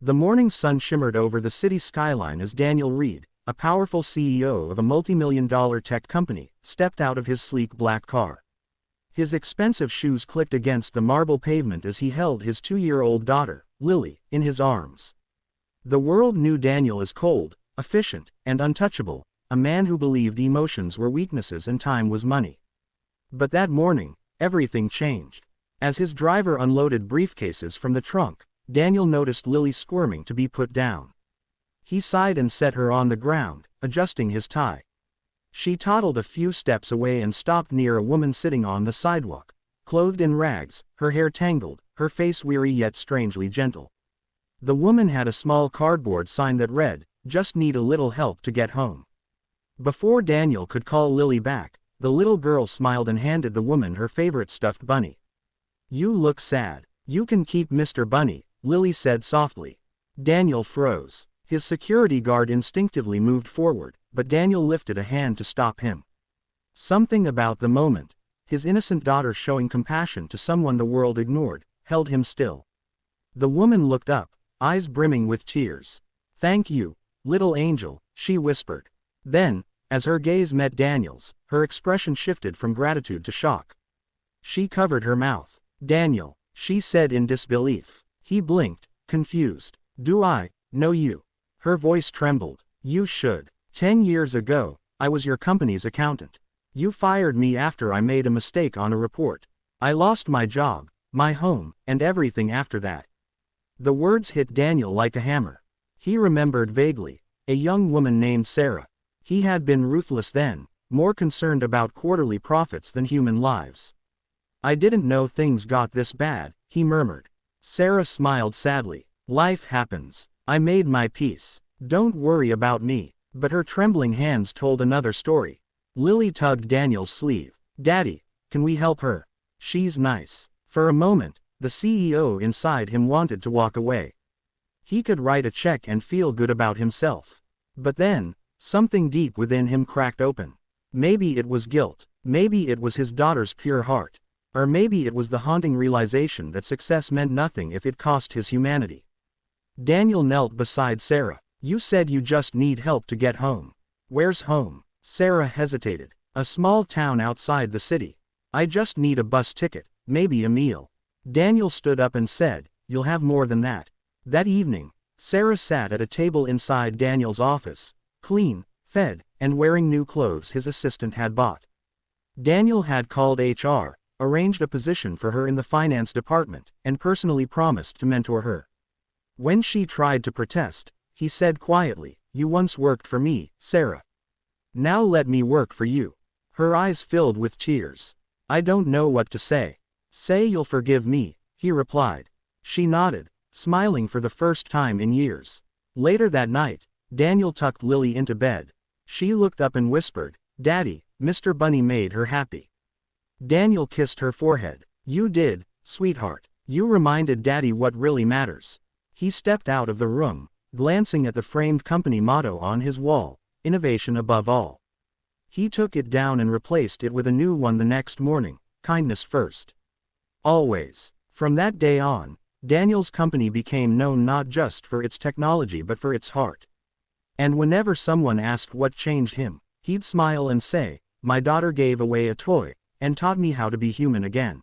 The morning sun shimmered over the city skyline as Daniel Reed, a powerful CEO of a multi-million-dollar tech company, stepped out of his sleek black car. His expensive shoes clicked against the marble pavement as he held his 2-year-old daughter, Lily, in his arms. The world knew Daniel as cold, efficient, and untouchable, a man who believed emotions were weaknesses and time was money. But that morning, everything changed. As his driver unloaded briefcases from the trunk, Daniel noticed Lily squirming to be put down. He sighed and set her on the ground, adjusting his tie. She toddled a few steps away and stopped near a woman sitting on the sidewalk, clothed in rags, her hair tangled, her face weary yet strangely gentle. The woman had a small cardboard sign that read, "Just need a little help to get home." Before Daniel could call Lily back, the little girl smiled and handed the woman her favorite stuffed bunny. "You look sad. You can keep Mr. Bunny," Lily said softly. Daniel froze. His security guard instinctively moved forward, but Daniel lifted a hand to stop him. Something about the moment, his innocent daughter showing compassion to someone the world ignored, held him still. The woman looked up, eyes brimming with tears. "Thank you, little angel," she whispered. Then, as her gaze met Daniel's, her expression shifted from gratitude to shock. She covered her mouth. "Daniel," she said in disbelief. He blinked, confused. "Do I know you?" Her voice trembled. "You should. 10 years ago, I was your company's accountant. You fired me after I made a mistake on a report. I lost my job, my home, and everything after that." The words hit Daniel like a hammer. He remembered vaguely, a young woman named Sarah. He had been ruthless then, more concerned about quarterly profits than human lives. "I didn't know things got this bad," he murmured. Sarah smiled sadly. "Life happens. I made my peace. Don't worry about me." But her trembling hands told another story. Lily tugged Daniel's sleeve. "Daddy, can we help her? She's nice." For a moment, the CEO inside him wanted to walk away. He could write a check and feel good about himself. But then, something deep within him cracked open. Maybe it was guilt. Maybe it was his daughter's pure heart. Or maybe it was the haunting realization that success meant nothing if it cost his humanity. Daniel knelt beside Sarah. "You said you just need help to get home. Where's home?" Sarah hesitated. "A small town outside the city. I just need a bus ticket, maybe a meal." Daniel stood up and said, "You'll have more than that." That evening, Sarah sat at a table inside Daniel's office, clean, fed, and wearing new clothes his assistant had bought. Daniel had called HR, arranged a position for her in the finance department, and personally promised to mentor her. When she tried to protest, he said quietly, "You once worked for me, Sarah. Now let me work for you." Her eyes filled with tears. "I don't know what to say." "Say you'll forgive me," he replied. She nodded, smiling for the first time in years. Later that night, Daniel tucked Lily into bed. She looked up and whispered, "Daddy, Mr. Bunny made her happy." Daniel kissed her forehead. "You did, sweetheart. You reminded Daddy what really matters." He stepped out of the room, glancing at the framed company motto on his wall, "Innovation above all." He took it down and replaced it with a new one the next morning, "Kindness first. Always." From that day on, Daniel's company became known not just for its technology but for its heart. And whenever someone asked what changed him, he'd smile and say, "My daughter gave away a toy, and taught me how to be human again."